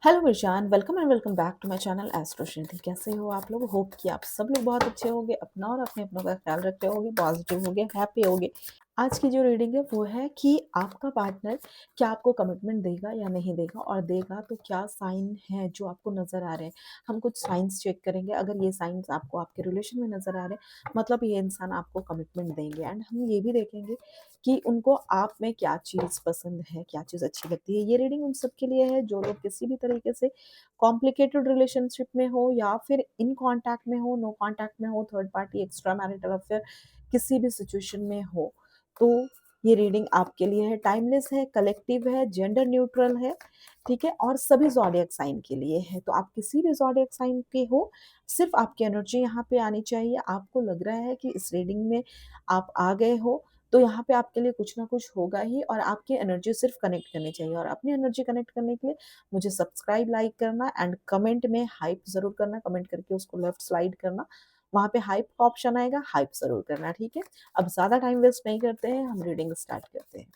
Hello Mirzan, welcome and welcome back to my channel astro Shrinti. कैसे हो आप लोग? होप कि आप सब लोग बहुत अच्छे होंगे, अपना और अपने अपनों का ख्याल रखते होंगे, पॉजिटिव होंगे, हैप्पी होंगे। आज की जो रीडिंग है वो है कि आपका पार्टनर क्या आपको कमिटमेंट देगा या नहीं देगा, और देगा तो क्या साइन है जो आपको नज़र आ रहे हैं। हम कुछ साइंस चेक करेंगे। अगर ये साइंस आपको आपके रिलेशन में नज़र आ रहे हैं, मतलब ये इंसान आपको कमिटमेंट देंगे। एंड हम ये भी देखेंगे कि उनको आप में क्या चीज़ पसंद है, क्या चीज़ अच्छी लगती है। ये रीडिंग उन सब के लिए है जो लोग किसी भी तरीके से कॉम्प्लिकेटेड रिलेशनशिप में हो, या फिर इन कांटेक्ट में हो, नो कांटेक्ट में हो, third party, extra marital affair, किसी भी सिचुएशन में हो। तो ये रीडिंग आपके लिए है। टाइमलेस है, कलेक्टिव है, जेंडर न्यूट्रल है, ठीक है, और सभी ज़ोडिएक साइन के लिए है। तो आप किसी भी ज़ोडिएक साइन के हो, सिर्फ आपकी एनर्जी यहाँ पे आनी चाहिए। आपको लग रहा है कि इस रीडिंग में आप आ गए हो, तो यहाँ पे आपके लिए कुछ ना कुछ होगा ही, और आपकी एनर्जी सिर्फ कनेक्ट करनी चाहिए। और अपनी एनर्जी कनेक्ट करने के लिए मुझे सब्सक्राइब, लाइक करना एंड कमेंट में हाइप ज़रूर करना। कमेंट करके उसको लेफ्ट स्लाइड करना, वहाँ पे हाइप का ऑप्शन आएगा, हाइप ज़रूर करना, ठीक है। अब ज़्यादा टाइम वेस्ट नहीं करते हैं, हम रीडिंग स्टार्ट करते हैं।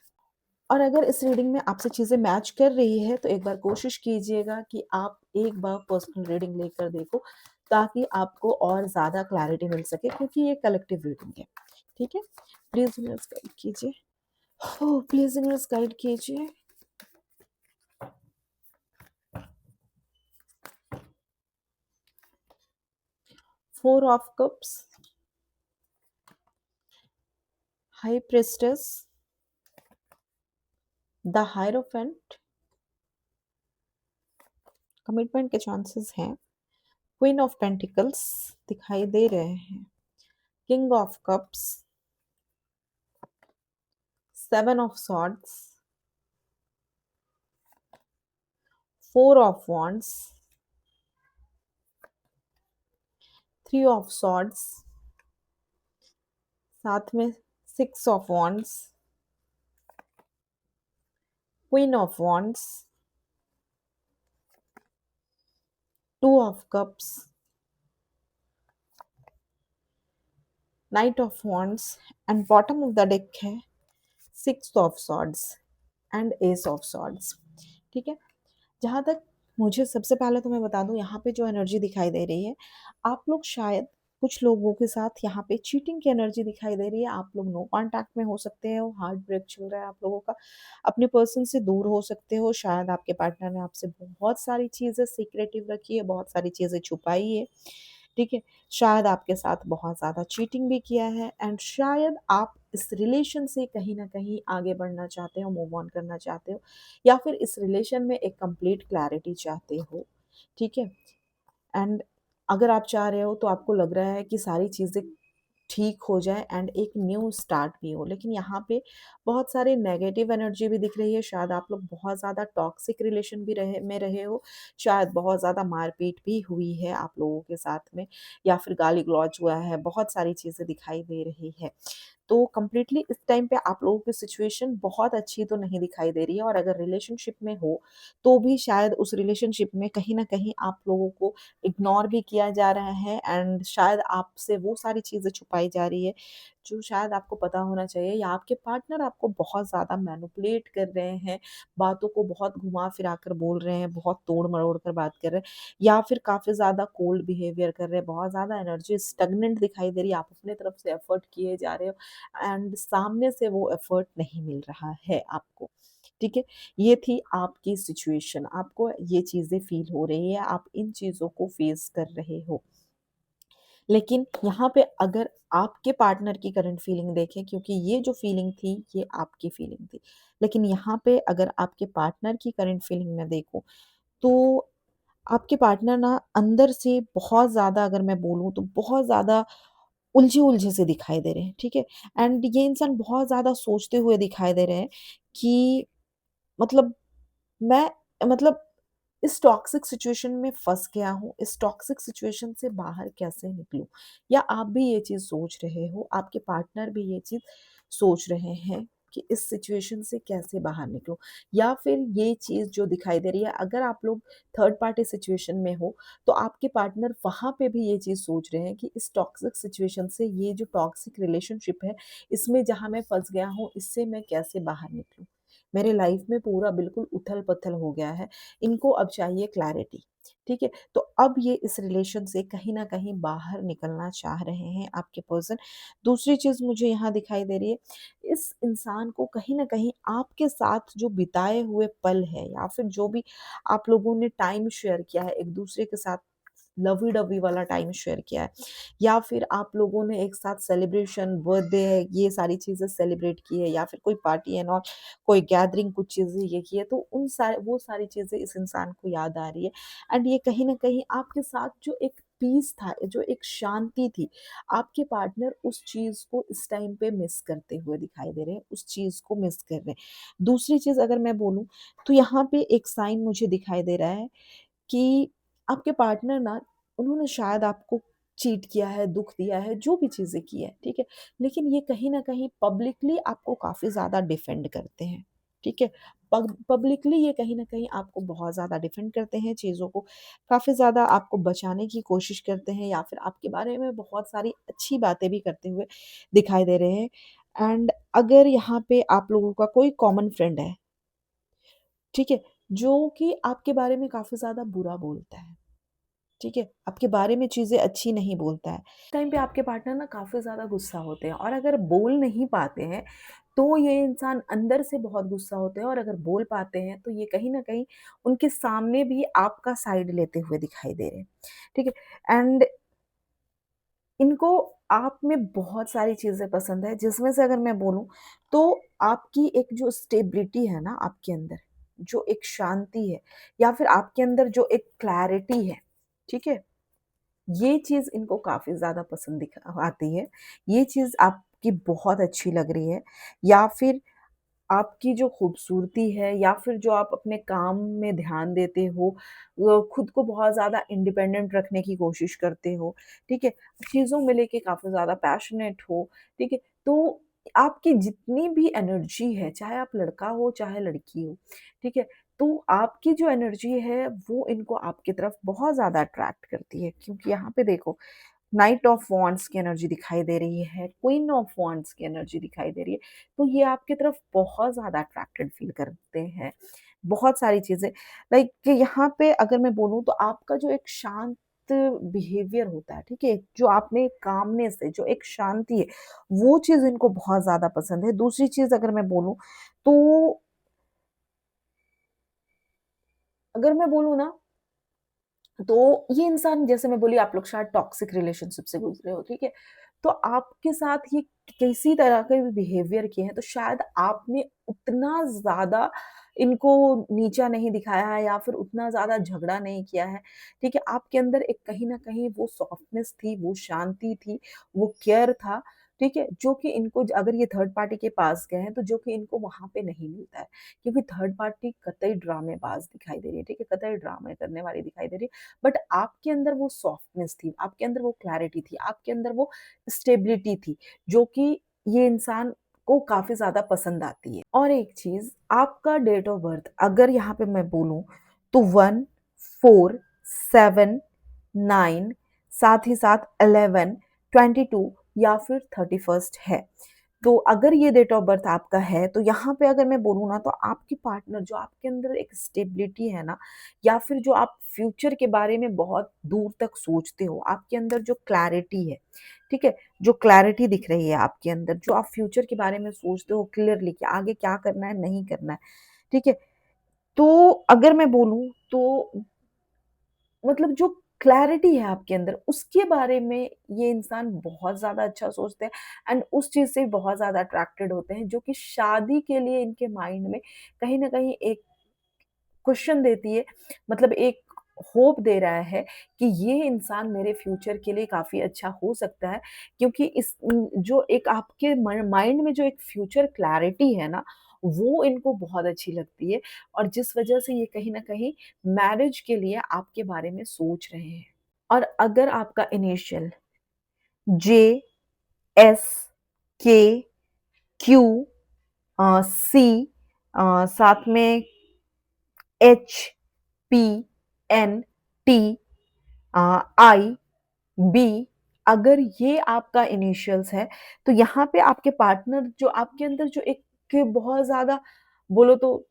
और अगर इस रीडिंग में आपसे चीज़ें मैच कर रही है तो एक बार कोशिश कीजिएगा कि आप एक बार पर्सनल रीडिंग लेकर देखो, ताकि आपको और ज़्यादा क्लैरिटी मिल सके, क्योंकि ये कलेक्टिव रीडिंग है, ठीक है। प्लीज़ यूनिवर्स गाइड कीजिए। हो प्लीज़ यूनिवर्स गाइड कीजिए। 4 of cups, high प्रेस्टेस, the hierophant, commitment के चांसेस हैं। क्वीन ऑफ पेंटिकल्स दिखाई दे रहे हैं। King of cups, 7 of swords, 4 of wands, 3 of swords, साथ में 6 of wands, queen of wands, 2 of cups, night of wands, and bottom of the deck है 6 of swords and S of swords, ठीक है। जहाँ तक मुझे सबसे पहले तो मैं बता दूँ, यहाँ पे जो एनर्जी दिखाई दे रही है, आप लोग शायद कुछ लोगों के साथ यहाँ पे चीटिंग की एनर्जी दिखाई दे रही है। आप लोग नो कॉन्टैक्ट में हो सकते हो, हार्ट ब्रेक चल रहा है आप लोगों का, अपने पर्सन से दूर हो सकते हो। शायद आपके पार्टनर ने आपसे बहुत सारी चीज़ें सीक्रेटिव रखी है, बहुत सारी चीज़ें छुपाई है, ठीक है। शायद आपके साथ बहुत ज़्यादा चीटिंग भी किया है, एंड शायद आप इस रिलेशन से कहीं न कहीं आगे बढ़ना चाहते हो, मूव ऑन करना चाहते हो, या फिर इस रिलेशन में एक कंप्लीट क्लैरिटी चाहते हो, ठीक है। एंड अगर आप चाह रहे हो तो आपको लग रहा है कि सारी चीज़ें ठीक हो जाए एंड एक न्यू स्टार्ट भी हो, लेकिन यहाँ पे बहुत सारे नेगेटिव एनर्जी भी दिख रही है। शायद आप लोग बहुत ज़्यादा टॉक्सिक रिलेशन भी रहे हो, शायद बहुत ज़्यादा मारपीट भी हुई है आप लोगों के साथ में, या फिर गाली गलौज हुआ है, बहुत सारी चीज़ें दिखाई दे रही है। तो कंप्लीटली इस टाइम पे आप लोगों की सिचुएशन बहुत अच्छी तो नहीं दिखाई दे रही है, और अगर रिलेशनशिप में हो तो भी शायद उस रिलेशनशिप में कहीं न कहीं आप लोगों को इग्नोर भी किया जा रहा है, एंड शायद आपसे वो सारी चीज़ें छुपाई जा रही है जो शायद आपको पता होना चाहिए, या आपके पार्टनर आपको बहुत ज़्यादा मैनिपुलेट कर रहे हैं, बातों को बहुत घुमा-फिरा कर बोल रहे हैं, बहुत तोड़-मरोड़ कर बात कर रहे हैं, या फिर काफ़ी ज़्यादा कोल्ड बिहेवियर कर रहे हैं, बहुत ज़्यादा एनर्जी स्टैग्नेंट दिखाई दे रही है। आप अपनी तरफ से एफर्ट किए जा रहे हो, एंड सामने से वो एफर्ट नहीं मिल रहा है आपको, ठीक है। ये थी आपकी सिचुएशन, आपको ये चीज़ें फ़ील हो रही है, आप इन चीज़ों को फ़ेस कर रहे हो। लेकिन यहाँ पे अगर आपके पार्टनर की करंट फीलिंग देखें, क्योंकि ये जो फीलिंग थी, ये आपकी फीलिंग थी। लेकिन यहाँ पे अगर आपके पार्टनर की करंट फीलिंग मैं देखूँ, तो आपके पार्टनर ना अंदर से बहुत ज़्यादा, अगर मैं बोलूँ तो बहुत ज़्यादा उलझे-उलझे से दिखाई दे रहे हैं, ठीक है? एंड ये इंसान बहुत ज़्यादा सोचते हुए दिखाई दे रहे हैं कि मतलब मैं मतलब इस टॉक्सिक सिचुएशन में फँस गया हूँ, इस टॉक्सिक सिचुएशन से बाहर कैसे निकलूँ? या आप भी ये चीज़ सोच रहे हो, आपके पार्टनर भी ये चीज़ सोच रहे हैं कि इस सिचुएशन से कैसे बाहर निकलूँ? या फिर ये चीज़ जो दिखाई दे रही है, अगर आप लोग थर्ड पार्टी सिचुएशन में हो, तो आपके पार्टनर वहाँ पे भी ये चीज़ सोच रहे हैं कि इस टॉक्सिक सिचुएशन से, ये जो टॉक्सिक रिलेशनशिप है, इसमें जहाँ मैं फँस गया हूँ, इससे मैं कैसे बाहर निकलूँ? मेरे लाइफ में पूरा बिल्कुल उथल-पुथल हो गया है, इनको अब चाहिए क्लैरिटी, ठीक है? तो अब ये इस रिलेशन से कहीं न कहीं बाहर निकलना चाह रहे हैं आपके पर्सन। दूसरी चीज़ मुझे यहाँ दिखाई दे रही है, इस इंसान को कहीं न कहीं आपके साथ जो बिताए हुए पल हैं या फिर जो भी आप लोगों ने टाइम शेयर किया है एक-दूसरे के साथ, लवी-डवी वाला टाइम शेयर किया है या फिर आप लोगों ने एक साथ सेलिब्रेशन, बर्थडे है, ये सारी चीज़ें सेलिब्रेट की है या फिर कोई पार्टी एंड ऑल, कोई गैदरिंग कुछ चीज़ें ये की है, तो वो सारी चीज़ें इस इंसान को याद आ रही है एंड ये कहीं न कहीं आपके साथ जो एक पीस था, जो एक शांति थी, आपके पार्टनर उस चीज़ को इस टाइम पे मिस करते हुए दिखाई दे रहे हैं, उस चीज़ को मिस कर रहे हैं। दूसरी चीज़ अगर मैं बोलूँ, तो यहाँ पे एक साइन मुझे दिखाई दे रहा है कि आपके पार्टनर ना, उन्होंने शायद आपको चीट किया है, दुःख दिया है, जो भी चीज़ें की है, ठीक है? लेकिन ये कहीं न कहीं पब्लिकली आपको काफ़ी ज़्यादा डिफेंड करते हैं, ठीक है? पब्लिकली ये कहीं न कहीं आपको बहुत ज़्यादा डिफेंड करते हैं, चीज़ों को काफ़ी ज़्यादा आपको बचाने की कोशिश करते हैं या फिर आपके बारे में बहुत सारी अच्छी बातें भी करते हुए दिखाई दे रहे हैं। एंड अगर यहाँ पे आप लोगों का कोई कॉमन फ्रेंड है, ठीक है? जो कि आपके बारे में काफ़ी ज़्यादा बुरा बोलता है। ठीक है? आपके बारे में चीज़ें अच्छी नहीं बोलता है। टाइम पे आपके पार्टनर ना काफ़ी ज़्यादा गुस्सा होते हैं और अगर बोल नहीं पाते हैं, तो ये इंसान अंदर से बहुत गुस्सा होते हैं और अगर बोल पाते हैं, तो ये कहीं न कहीं उनके सामने भी आपका साइड लेते हुए दिखाई दे रहे हैं। ठीक है? एंड इनको आप में बहुत सारी चीज़ें पसंद है, जिसमें से अगर मैं बोलूँ, तो आपकी एक जो स्टेबिलिटी है ना आपके अंदर, जो एक शांति है या फिर आपके अंदर जो एक क्लैरिटी है, ठीक है? ये चीज़ इनको काफ़ी ज़्यादा पसंद आती है। ये चीज़ आपकी बहुत अच्छी लग रही है या फिर आपकी जो खूबसूरती है या फिर जो आप अपने काम में ध्यान देते हो, खुद को बहुत ज़्यादा इंडिपेंडेंट रखने की कोशिश करते हो, ठीक है? चीज़ों में लेके काफ़ी ज़्यादा पैशनेट हो, ठीक है? तो आपकी जितनी भी एनर्जी है, चाहे आप लड़का हो, चाहे लड़की हो, ठीक है? तो आपकी जो एनर्जी है, वो इनको आपकी तरफ बहुत ज़्यादा अट्रैक्ट करती है क्योंकि यहाँ पे देखो, नाइट ऑफ वांड्स की एनर्जी दिखाई दे रही है, क्वीन ऑफ वांड्स की एनर्जी दिखाई दे रही है, तो ये आपकी तरफ बहुत ज़्यादा अट्रैक्टेड फ़ील करते हैं। बहुत सारी चीज़ें लाइक यहाँ पे अगर मैं बोलूँ तो आपका जो एक शांत बिहेवियर होता है, ठीक है? जो आप में कामनेस है, जो एक शांति है, वो चीज़ इनको बहुत ज़्यादा पसंद है। दूसरी चीज़ अगर मैं बोलूँ, तो अगर मैं बोलूँ ना, तो ये इंसान जैसे मैं बोली आप लोग शायद टॉक्सिक रिलेशनशिप से गुज़रे हो, ठीक है? तो आपके साथ ये किसी तरह के भी बिहेवियर किए हैं, तो शायद आपने उतना ज़्यादा इनको नीचा नहीं दिखाया है या फिर उतना ज़्यादा झगड़ा नहीं किया है, ठीक है? आपके अंदर एक कहीं न कहीं वो सॉफ्टनेस थी, वो शांति थी, वो केयर था, ठीक है? जो कि इनको अगर ये थर्ड पार्टी के पास गए हैं, तो जो कि इनको वहाँ पे नहीं मिलता है। क्योंकि थर्ड पार्टी कतई ड्रामेबाज़ दिखाई दे रही है, ठीक है? कतई ड्रामे करने वाली दिखाई दे रही है। बट आपके अंदर वो सॉफ्टनेस थी, आपके अंदर वो क्लैरिटी थी, आपके अंदर वो स्टेबिलिटी थी, जो कि ये इंसान को काफ़ी ज़्यादा पसंद आती है। और एक चीज़, आपका डेट ऑफ बर्थ अगर यहाँ पे मैं बोलूँ, तो 1, 4, 7, 9 साथ ही साथ 11, 22 या फिर 31st है। तो अगर ये डेट ऑफ बर्थ आपका है, तो यहाँ पे अगर मैं बोलूँ ना, तो आपकी पार्टनर जो आपके अंदर एक स्टेबिलिटी है ना, या फिर जो आप फ्यूचर के बारे में बहुत दूर तक सोचते हो, आपके अंदर जो क्लैरिटी है, ठीक है? जो क्लैरिटी दिख रही है आपके अंदर, जो आप फ्यूचर के बारे में सोचते हो क्लियरली कि आगे क्या करना है, नहीं करना है, ठीक है? तो अगर मैं बोलूँ, तो मतलब जो क्लैरिटी है आपके अंदर, उसके बारे में ये इंसान बहुत ज़्यादा अच्छा सोचते हैं एंड उस चीज़ से बहुत ज़्यादा अट्रैक्टेड होते हैं, जो कि शादी के लिए इनके माइंड में कहीं न कहीं एक क्वेश्चन देती है, मतलब एक होप दे रहा है कि ये इंसान मेरे फ्यूचर के लिए काफ़ी अच्छा हो सकता है, क्योंकि जो एक आपके माइंड में जो एक फ्यूचर क्लैरिटी है ना, वो इनको बहुत अच्छी लगती है और जिस वजह से ये कहीं न कहीं मैरिज के लिए आपके बारे में सोच रहे हैं। और अगर आपका इनिशियल जे, एस, के, क्यू, सी, साथ में एच, पी, एन, टी, आई, बी, अगर ये आपका इनिशियल्स है, तो यहाँ पे आपके पार्टनर जो आपके अंदर जो एक बहुत ज़्यादा बोलो तो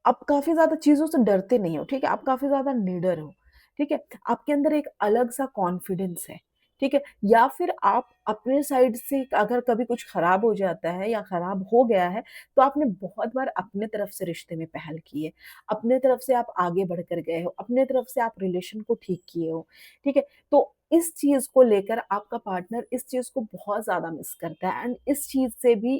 आप काफ़ी ज़्यादा चीज़ों से डरते नहीं हो, ठीक है? आप काफ़ी ज़्यादा निडर हो, ठीक है? आपके अंदर एक अलग-सा कॉन्फिडेंस है, ठीक है? या फिर आप अपने साइड से अगर कभी कुछ खराब हो जाता है या खराब हो गया है, तो आपने बहुत बार अपने तरफ से रिश्ते में पहल की है। अपने तरफ से आप आगे बढ़कर गए हो, अपने तरफ से आप रिलेशन को ठीक किए हो, ठीक है? तो इस चीज़ को लेकर आपका पार्टनर इस चीज़ को बहुत ज़्यादा मिस करता है एंड इस चीज़ से भी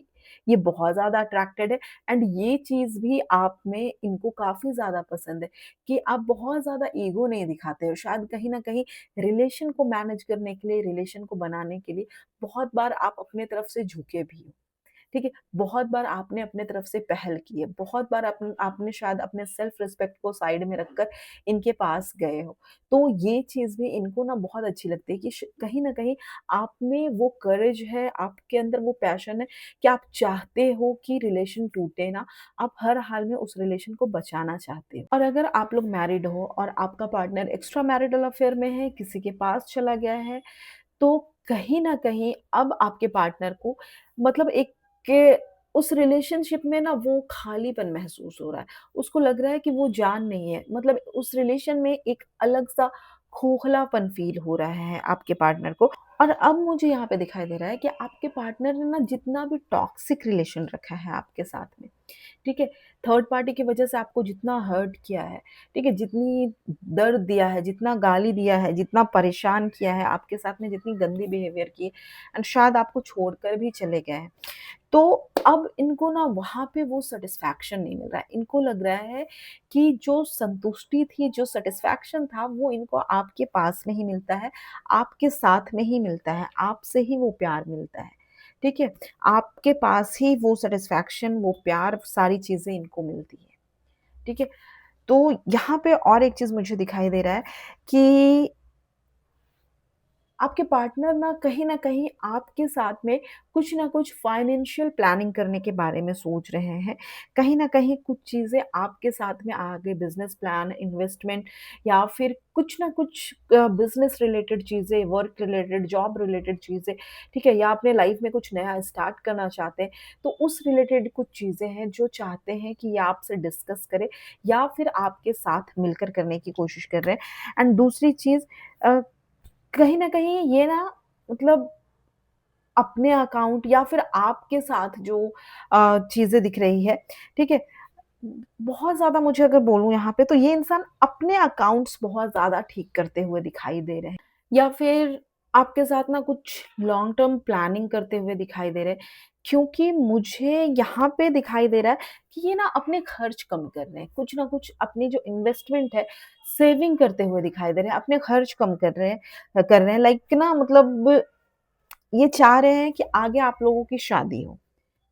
ये बहुत ज़्यादा अट्रैक्टेड है एंड ये चीज़ भी आप में इनको काफ़ी ज़्यादा पसंद है कि आप बहुत ज़्यादा ईगो नहीं दिखाते हो। शायद कहीं न कहीं रिलेशन को मैनेज करने के लिए, रिलेशन को बनाने के लिए बहुत बार आप अपने तरफ से झुके भी हो। ठीक है? बहुत बार आपने अपने तरफ से पहल की है, बहुत बार आपने शायद अपने सेल्फ रिस्पेक्ट को साइड में रखकर इनके पास गए हो। तो ये चीज़ भी इनको ना बहुत अच्छी लगती है कि कहीं न कहीं आप में वो करेज है, आपके अंदर वो पैशन है कि आप चाहते हो कि रिलेशन टूटे ना, आप हर हाल में उस रिलेशन को बचाना चाहते हो। और अगर आप लोग मैरिड हो और आपका पार्टनर एक्स्ट्रा मैरिटल अफेयर में है, किसी के पास चला गया है, तो कहीं न कहीं अब आपके पार्टनर को मतलब एक के उस रिलेशनशिप में ना वो खालीपन महसूस हो रहा है। उसको लग रहा है कि वो जान नहीं है। मतलब उस रिलेशन में एक अलग-सा खोखलापन फ़ील हो रहा है आपके पार्टनर को। और अब मुझे यहाँ पे दिखाई दे रहा है कि आपके पार्टनर ने ना जितना भी टॉक्सिक रिलेशन रखा है आपके साथ में, ठीक है? थर्ड पार्टी की वजह से आपको जितना हर्ट किया है, ठीक है? जितनी दर्द दिया है, जितना गाली दिया है, जितना परेशान किया है, आपके साथ में जितनी गंदी बिहेवियर की एंड शायद आपको छोड़कर भी चले गए हैं। तो अब इनको ना वहाँ पे वो सैटिस्फैक्शन नहीं मिल रहा है। इनको लग रहा है कि जो संतुष्टि थी, जो सैटिस्फैक्शन था, वो इनको आपके पास में ही मिलता है, आपके साथ में ही मिलता है, आपसे ही वो प्यार मिलता है। ठीक है? आपके पास ही वो सैटिस्फैक्शन, वो प्यार, सारी चीज़ें इनको मिलती हैं। ठीक है? तो यहाँ पे और एक चीज़ मुझे दिखाई दे रहा है कि आपके पार्टनर ना कहीं न कहीं आपके साथ में कुछ न कुछ फाइनेंशियल प्लानिंग करने के बारे में सोच रहे हैं। कहीं न कहीं कुछ चीज़ें आपके साथ में आगे बिज़नेस प्लान, इन्वेस्टमेंट या फिर कुछ न कुछ बिज़नेस रिलेटेड चीज़ें, वर्क रिलेटेड, जॉब रिलेटेड चीज़ें, ठीक है? या अपने लाइफ़ में कुछ नया स्टार्ट करना चाहते हैं, तो उस रिलेटेड कुछ चीज़ें हैं जो चाहते हैं कि ये आपसे डिस्कस करें या फिर आपके साथ मिलकर करने की कोशिश कर रहे हैं। एंड दूसरी चीज़ अ, कहीं न कहीं ये ना मतलब अपने अकाउंट या फिर आपके साथ जो चीज़ें दिख रही है, ठीक है? बहुत ज़्यादा मुझे अगर बोलूँ यहाँ पे तो ये इंसान अपने अकाउंट्स बहुत ज़्यादा ठीक करते हुए दिखाई दे रहे हैं या फिर आपके साथ ना कुछ लॉन्ग टर्म प्लानिंग करते हुए दिखाई दे रहे हैं। क्योंकि मुझे यहाँ पे दिखाई दे रहा है कि ये ना अपने खर्च कम कर रहे हैं, कुछ ना कुछ अपनी जो इन्वेस्टमेंट है, सेविंग करते हुए दिखाई दे रहे हैं, अपने खर्च कम कर रहे हैं लाइक ना मतलब ये चाह रहे हैं कि आगे आप लोगों की शादी हो,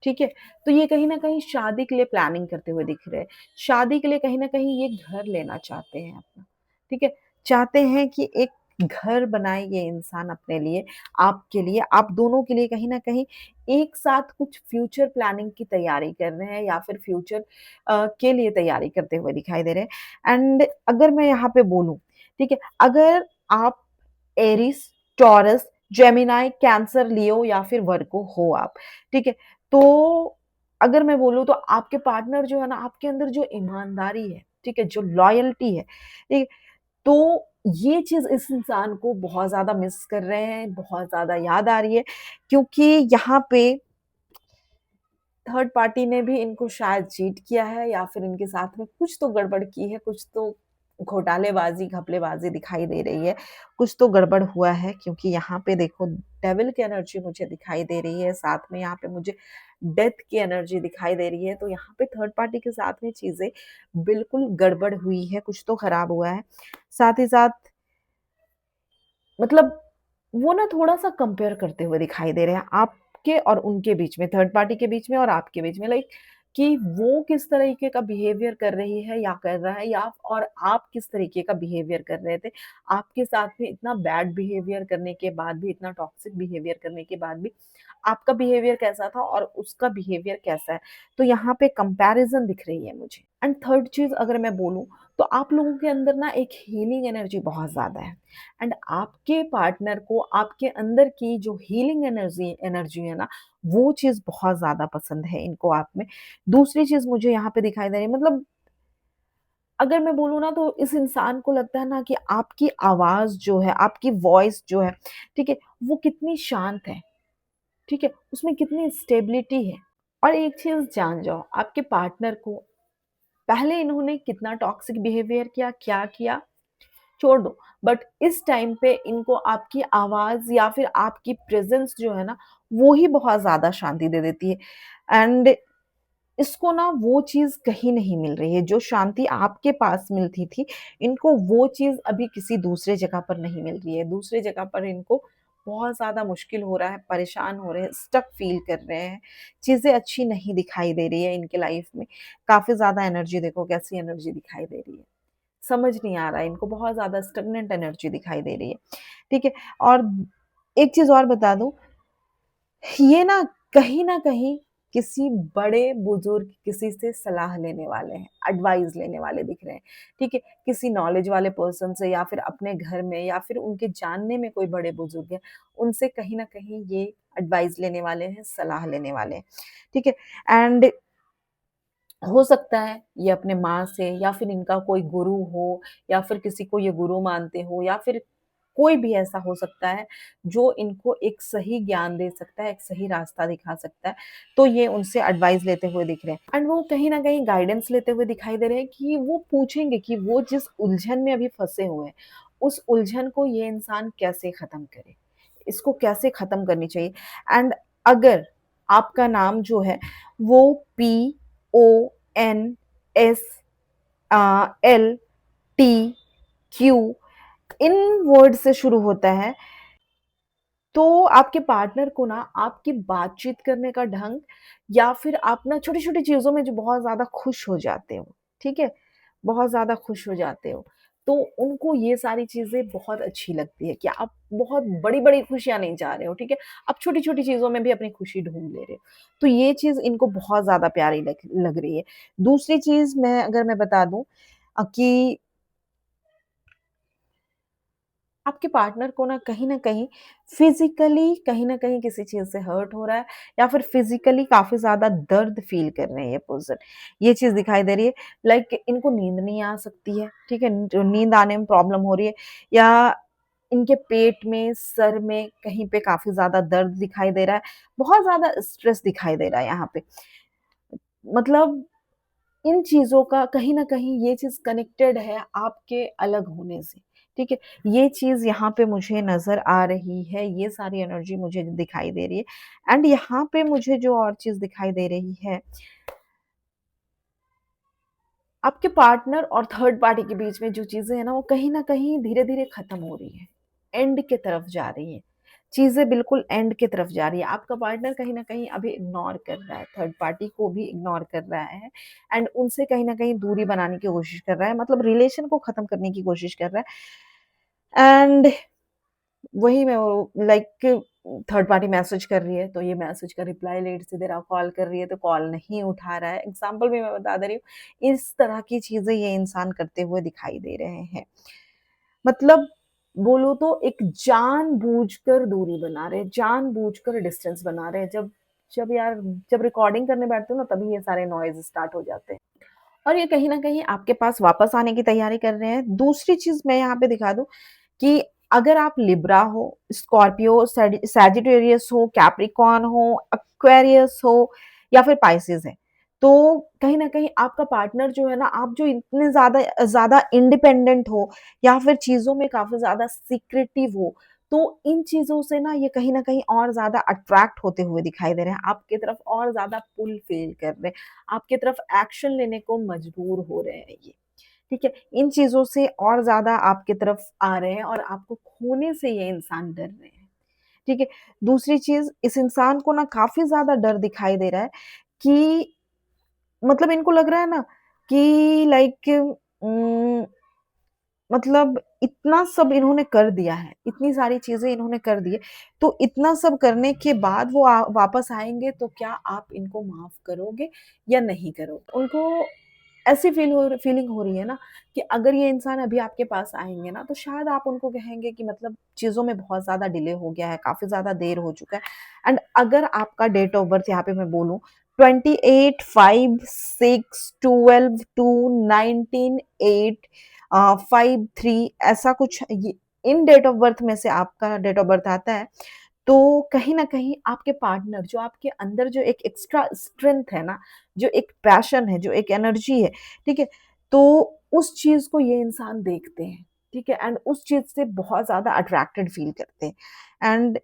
ठीक है? तो ये कहीं न कहीं शादी के लिए प्लानिंग करते हुए दिख रहे हैं। शादी के लिए कहीं न कहीं ये घर लेना चाहते हैं अपना, ठीक है? चाहते हैं कि एक घर बनाए ये इंसान अपने लिए, आपके लिए, आप दोनों के लिए कहीं न कहीं एक साथ कुछ फ्यूचर प्लानिंग की तैयारी कर रहे हैं या फिर फ्यूचर के लिए तैयारी करते हुए दिखाई दे रहे हैं। एंड अगर मैं यहाँ पे बोलूँ, ठीक है? अगर आप एरीज़, टॉरस, जेमिनी, कैंसर, लियो या फिर वर्गो हो आप, ठीक है? तो अगर मैं बोलूँ तो आपके पार्टनर जो है ना, आपके अंदर जो ईमानदारी है, ठीक है? जो लॉयल्टी है, ठीक है? तो ये चीज़ इस इंसान को बहुत ज़्यादा मिस कर रहे हैं, बहुत ज़्यादा याद आ रही है क्योंकि यहाँ पे थर्ड पार्टी ने भी इनको शायद चीट किया है या फिर इनके साथ में कुछ तो गड़बड़ की है, कुछ तो घोटालेबाज़ी, घपलेबाज़ी दिखाई दे रही है। कुछ तो गड़बड़ हुआ है क्योंकि यहाँ पे देखो डेविल की एनर्जी मुझे दिखाई दे रही है, साथ में यहाँ पे मुझे डेथ की एनर्जी दिखाई दे रही है। तो यहाँ पे थर्ड पार्टी के साथ में चीज़ें बिल्कुल गड़बड़ हुई है, कुछ तो खराब हुआ है। साथ ही साथ मतलब वो ना थोड़ा-सा कंपेयर करते हुए दिखाई दे रहे हैं, आपके और उनके बीच में, थर्ड पार्टी के बीच में और आपके बीच में लाइक कि वो किस तरीके का बिहेवियर कर रही है या कर रहा है या और आप किस तरीके का बिहेवियर कर रहे थे। आपके साथ में इतना बैड बिहेवियर करने के बाद भी, इतना टॉक्सिक बिहेवियर करने के बाद भी, आपका बिहेवियर कैसा था और उसका बिहेवियर कैसा है। तो यहाँ पे कंपैरिज़न दिख रही है मुझे। एंड थर्ड चीज़ अगर मैं बोलूँ, तो तो आप लोगों के अंदर ना एक हीलिंग एनर्जी बहुत ज़्यादा है एंड आपके पार्टनर को आपके अंदर की जो हीलिंग एनर्जी एनर्जी है ना, वो चीज़ बहुत ज़्यादा पसंद है इनको आप में। दूसरी चीज़ मुझे यहाँ पे दिखाई दे रही है, मतलब अगर मैं बोलूँ ना तो इस इंसान को लगता है ना कि आपकी आवाज़ जो है, आपकी वॉइस जो है, ठीक है, वो कितनी शांत है, ठीक है, उसमें कितनी स्टेबिलिटी है। और एक चीज़ जान जाओ, आपके पार्टनर को पहले इन्होंने कितना टॉक्सिक बिहेवियर किया, क्या किया, छोड़ दो। बट इस टाइम पे इनको आपकी आवाज़ या फिर आपकी प्रेज़ेंस जो है ना, वो ही बहुत ज़्यादा शांति दे देती है एंड इसको ना वो चीज़ कहीं नहीं मिल रही है, जो शांति आपके पास मिलती थी, इनको वो चीज़ अभी किसी दूसरे जगह पर नहीं मिल रही है। दूसरे जगह पर इनको बहुत ज़्यादा मुश्किल हो रहा है, परेशान हो रहे हैं, स्टक फ़ील कर रहे हैं, चीज़ें अच्छी नहीं दिखाई दे रही है इनके लाइफ़ में। काफ़ी ज़्यादा एनर्जी देखो कैसी एनर्जी दिखाई दे रही है। समझ नहीं आ रहा है इनको, बहुत ज़्यादा स्टैग्नेंट एनर्जी दिखाई दे रही है, ठीक है? और एक चीज़ और बता दूँ, ये ना कहीं न कहीं किसी बड़े-बुज़ुर्ग किसी से सलाह लेने वाले हैं, एडवाइस लेने वाले दिख रहे हैं, ठीक है? किसी नॉलेज वाले पर्सन से या फिर अपने घर में या फिर उनके जानने में कोई बड़े-बुज़ुर्ग हैं, उनसे कहीं न कहीं ये एडवाइस लेने वाले हैं, सलाह लेने वाले हैं, ठीक है? एंड हो सकता है ये अपने माँ से या फिर इनका कोई गुरु हो या फिर किसी को ये गुरु मानते हो या फिर कोई भी ऐसा हो सकता है जो इनको एक सही ज्ञान दे सकता है, एक सही रास्ता दिखा सकता है। तो ये उनसे एडवाइस लेते हुए दिख रहे हैं एंड वो कहीं न कहीं गाइडेंस लेते हुए दिखाई दे रहे हैं कि वो पूछेंगे कि वो जिस उलझन में अभी फँसे हुए हैं, उस उलझन को ये इंसान कैसे ख़त्म करे? इसको कैसे ख़त्म करनी चाहिए? एंड अगर आपका नाम जो है वो PONSLTQ इन वर्ड से शुरू होता है, तो आपके पार्टनर को ना आपकी बातचीत करने का ढंग या फिर आप ना छोटी-छोटी चीज़ों में जो बहुत ज़्यादा खुश हो जाते हो, ठीक है? बहुत ज़्यादा खुश हो जाते हो, तो उनको ये सारी चीज़ें बहुत अच्छी लगती है कि आप बहुत बड़ी-बड़ी खुशियाँ नहीं चाह रहे हो, ठीक है? आप छोटी-छोटी चीज़ों में भी अपनी खुशी ढूँढ ले रहे हो। तो ये चीज़ इनको बहुत ज़्यादा प्यारी लग लग रही है। दूसरी चीज़ मैं बता दूँ कि आपके पार्टनर को ना कहीं फिज़िकली कहीं न कहीं किसी चीज़ से हर्ट हो रहा है या फिर फिज़िकली काफ़ी ज़्यादा दर्द फ़ील कर रहे हैं ये पर्सन। ये चीज़ दिखाई दे रही है, लाइक इनको नींद नहीं आ सकती है, ठीक है? जो नींद आने में प्रॉब्लम हो रही है या इनके पेट में, सर में कहीं पे काफ़ी ज़्यादा दर्द दिखाई दे रहा है, बहुत ज़्यादा स्ट्रेस दिखाई दे रहा है यहाँ पे। मतलब इन चीज़ों का कहीं न कहीं ये चीज़ कनेक्टेड है आपके अलग होने से, ठीक है? ये चीज़ यहाँ पे मुझे नज़र आ रही है, ये सारी एनर्जी मुझे दिखाई दे रही है एंड यहाँ पे मुझे जो और चीज़ दिखाई दे रही है, आपके पार्टनर और थर्ड पार्टी के बीच में जो चीज़ें हैं ना, वो कहीं न कहीं धीरे-धीरे खत्म हो रही हैं, एंड की तरफ जा रही हैं। चीज़ें बिल्कुल एंड की तरफ जा रही है। आपका पार्टनर कहीं न कहीं अभी इग्नोर कर रहा है, थर्ड पार्टी को भी इग्नोर कर रहा है एंड उनसे कहीं न कहीं दूरी बनाने की कोशिश कर रहा है, मतलब रिलेशन को खत्म करने की कोशिश कर रहा है एंड वही मैं वो लाइक थर्ड पार्टी मैसेज कर रही है, तो ये मैसेज का रिप्लाई लेट से दे रहा, कॉल कर रही है तो कॉल नहीं उठा रहा है। एग्ज़ाम्पल भी मैं बता दे रही हूँ, इस तरह की चीज़ें ये इंसान करते हुए दिखाई दे रहे हैं। मतलब बोलूँ तो एक जानबूझकर दूरी बना रहे हैं, जानबूझकर डिस्टेंस बना रहे हैं। जब जब यार जब रिकॉर्डिंग करने बैठते हो ना तभी ये सारे नॉइज़ स्टार्ट हो जाते हैं। और ये कहीं न कहीं आपके पास वापस आने की तैयारी कर रहे हैं। दूसरी चीज़ मैं यहाँ पे दिखा दूँ कि अगर आप लिब्रा हो, स्कॉर्पियो, सैजिटेरियस हो, कैप्रिकॉर्न हो, एक्वेरियस हो या फिर पाइसेस है, तो कहीं न कहीं आपका पार्टनर जो है ना, आप जो इतने ज़्यादा इंडिपेंडेंट हो या फिर चीज़ों में काफ़ी ज़्यादा सीक्रेटिव हो, तो इन चीज़ों से ना ये कहीं न कहीं और ज़्यादा अट्रैक्ट होते हुए दिखाई दे रहे हैं। आपकी तरफ और ज़्यादा पुल फ़ील कर रहे हैं। आपकी तरफ एक्शन लेने को मजबूर हो रहे हैं ये। ठीक है? इन चीज़ों से और ज़्यादा आपकी तरफ आ रहे हैं और आपको खोने से ये इंसान डर रहे हैं। ठीक है? दूसरी चीज़ इस इंसान को ना काफ़ी ज़्यादा डर दिखाई दे रहा है कि मतलब इनको लग रहा है ना कि लाइक मतलब इतना सब इन्होंने कर दिया है, इतनी सारी चीज़ें इन्होंने कर दी है, तो इतना सब करने के बाद वो वापस आएँगे तो क्या आप इनको माफ़ करोगे या नहीं करोगे? उनको ऐसी फीलिंग हो रही है ना कि अगर ये इंसान अभी आपके पास आएँगे ना, तो शायद आप उनको कहेंगे कि मतलब चीज़ों में बहुत ज़्यादा डिले हो गया है, काफ़ी ज़्यादा देर हो चुका है। एंड अगर आपका डेट ऑफ बर्थ यहाँ पे मैं बोलूँ 28, 5, 6, 12, 2, 19, 8 5, 3 ऐसा कुछ ये इन डेट ऑफ बर्थ में से आपका डेट ऑफ बर्थ आता है, तो कहीं न कहीं आपके पार्टनर जो आपके अंदर जो एक एक्स्ट्रा स्ट्रेंथ है ना, जो एक पैशन है, जो एक एनर्जी है, ठीक है? तो उस चीज़ को ये इंसान देखते हैं, ठीक है? एंड उस चीज़ से बहुत ज़्यादा अट्रैक्टेड फ़ील करते हैं एंड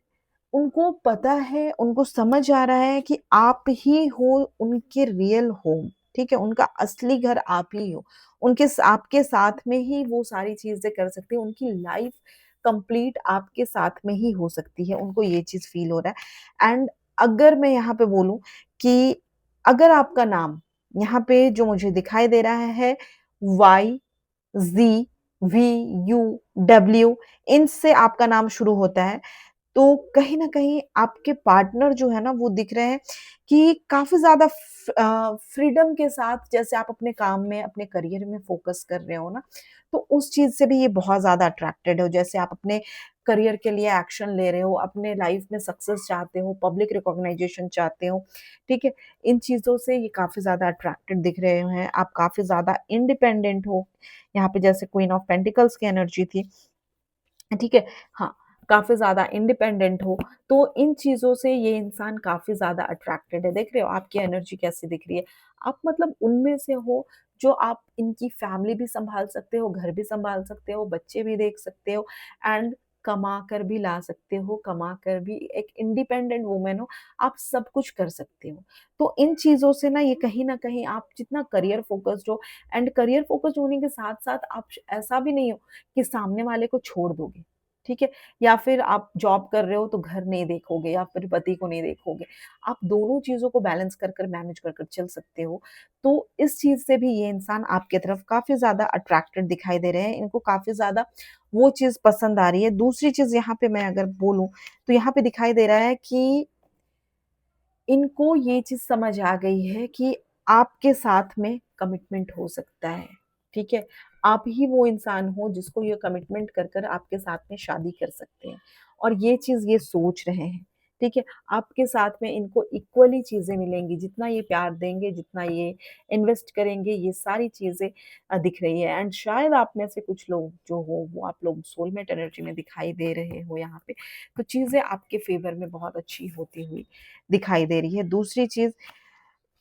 उनको पता है, उनको समझ आ रहा है कि आप ही हो उनके रियल होम, ठीक है? उनका असली घर आप ही हो। आपके साथ में ही वो सारी चीज़ें कर सकते हैं, उनकी लाइफ़ कंप्लीट आपके साथ में ही हो सकती है, उनको ये चीज़ फ़ील हो रहा है एंड अगर मैं यहाँ पे बोलूँ कि अगर आपका नाम यहाँ पे जो मुझे दिखाई दे रहा है Y, Z, V, U, W इनसे आपका नाम शुरू होता है, तो कहीं न कहीं आपके पार्टनर जो है ना वो दिख रहे हैं कि काफ़ी ज़्यादा फ्रीडम के साथ जैसे आप अपने काम में, अपने करियर में फ़ोकस कर रहे हो ना, तो उस चीज़ से भी ये बहुत ज़्यादा अट्रैक्टेड हो। जैसे आप अपने करियर के लिए एक्शन ले रहे हो, अपने लाइफ़ में सक्सेस चाहते हो, पब्लिक रिकॉग्नाइज़ेशन चाहते हो, ठीक है? इन चीज़ों से ये काफ़ी ज़्यादा अट्रैक्टेड दिख रहे हैं। आप काफ़ी ज़्यादा इंडिपेंडेंट हो। यहाँ पे जैसे क्वीन ऑफ पेंटिकल्स की एनर्जी थी। ठीक है? हाँ, काफ़ी ज़्यादा इंडिपेंडेंट हो, तो इन चीज़ों से ये इंसान काफ़ी ज़्यादा अट्रैक्टेड है। देख रहे हो आपकी एनर्जी कैसी दिख रही है। आप मतलब उनमें से हो जो आप इनकी फैमिली भी सँभाल सकते हो, घर भी सँभाल सकते हो, बच्चे भी देख सकते हो एंड कमा कर भी ला सकते हो, कमा कर भी एक इंडिपेंडेंट वुमन हो, आप सब कुछ कर सकते हो। तो इन चीज़ों से ना ये कहीं न कहीं आप जितना करियर फ़ोकस्ड हो एंड करियर फ़ोकस्ड होने के साथ-साथ आप ऐसा भी नहीं हो कि सामने वाले को छोड़ दोगे, ठीक है? या फिर आप जॉब कर रहे हो तो घर नहीं देखोगे या फिर पति को नहीं देखोगे। आप दोनों चीज़ों को बैलेंस कर मैनेज कर चल सकते हो। तो इस चीज़ से भी ये इंसान आपकी तरफ काफ़ी ज़्यादा अट्रैक्टेड दिखाई दे रहे हैं। इनको काफ़ी ज़्यादा वो चीज़ पसंद आ रही है। दूसरी चीज़ यहाँ पे मैं अगर बोलूँ, तो यहाँ पे दिखाई दे रहा है कि इनको ये चीज़ समझ आ गई है कि आपके साथ में कमिटमेंट हो सकता है, ठीक है? आप ही वो इंसान हो जिसको ये कमिटमेंट कर आपके साथ में शादी कर सकते हैं और ये चीज़ ये सोच रहे हैं, ठीक है? आपके साथ में इनको इक्वली चीज़ें मिलेंगी, जितना ये प्यार देंगे, जितना ये इन्वेस्ट करेंगे, ये सारी चीज़ें दिख रही है एंड शायद आप में से कुछ लोग जो हो, वो आप लोग सोलमेट एनर्जी में दिखाई दे रहे हो यहाँ पे, तो चीज़ें आपके फ़ेवर में बहुत अच्छी होती हुई दिखाई दे रही है। दूसरी चीज़,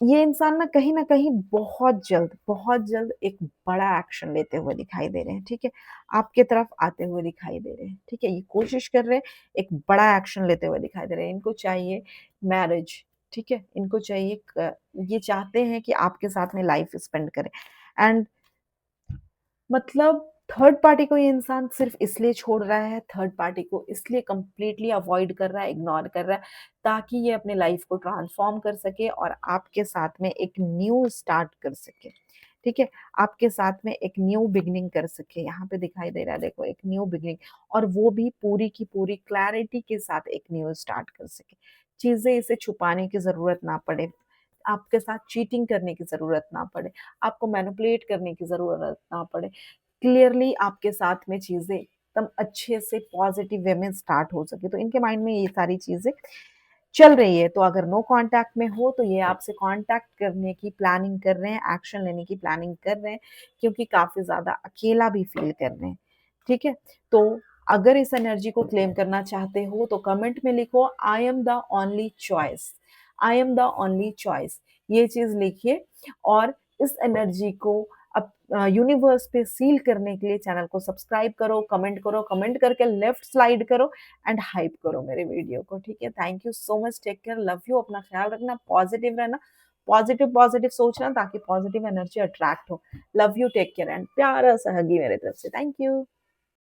ये इंसान ना कहीं न कहीं बहुत जल्द एक बड़ा एक्शन लेते हुए दिखाई दे रहे हैं, ठीक है? आपके तरफ आते हुए दिखाई दे रहे हैं, ठीक है? ये कोशिश कर रहे हैं, एक बड़ा एक्शन लेते हुए दिखाई दे रहे हैं। इनको चाहिए मैरिज, ठीक है? इनको चाहिए क ये चाहते हैं कि आपके साथ में लाइफ़ स्पेंड करें एंड मतलब थर्ड पार्टी को ये इंसान सिर्फ़ इसलिए छोड़ रहा है, थर्ड पार्टी को इसलिए कंप्लीटली अवॉइड कर रहा है, इग्नोर कर रहा है, ताकि ये अपने लाइफ़ को ट्रांसफ़ॉर्म कर सके और आपके साथ में एक न्यू स्टार्ट कर सके, ठीक है? आपके साथ में एक न्यू बिगिनिंग कर सके, यहाँ पे दिखाई दे रहा है देखो एक न्यू बिगिनिंग और वो भी पूरी की पूरी क्लैरिटी के साथ एक न्यू स्टार्ट कर सके। चीज़ें इसे छुपाने की ज़रूरत ना पड़े, आपके साथ चीटिंग करने की ज़रूरत ना पड़े, आपको मैनिपुलेट करने की ज़रूरत ना पड़े। क्लियरली आपके साथ में चीज़ें एकदम अच्छे से पॉज़िटिव वे में स्टार्ट हो सके। तो इनके माइंड में ये सारी चीज़ें चल रही है। तो अगर नो कॉन्टैक्ट में हो तो ये आपसे कॉन्टैक्ट करने की प्लानिंग कर रहे हैं, एक्शन लेने की प्लानिंग कर रहे हैं क्योंकि काफ़ी ज़्यादा अकेला भी फ़ील कर रहे हैं। ठीक है? तो अगर इस एनर्जी को क्लेम करना चाहते हो तो कमेंट में लिखो I am the only choice. I am the only choice ये चीज़ लिखिए और इस एनर्जी को यूनिवर्स पे सील करने के लिए चैनल को सब्सक्राइब करो, कमेंट करके लेफ्ट स्लाइड करो एंड हाइप करो मेरे वीडियो को, ठीक है? Thank you so much, take care, love you, अपना ख्याल रखना, पॉजिटिव रहना, पॉजिटिव सोचना ताकि पॉजिटिव एनर्जी अट्रैक्ट हो। Love you, take care and प्यारा सा हगी मेरे तरफ से। Thank you.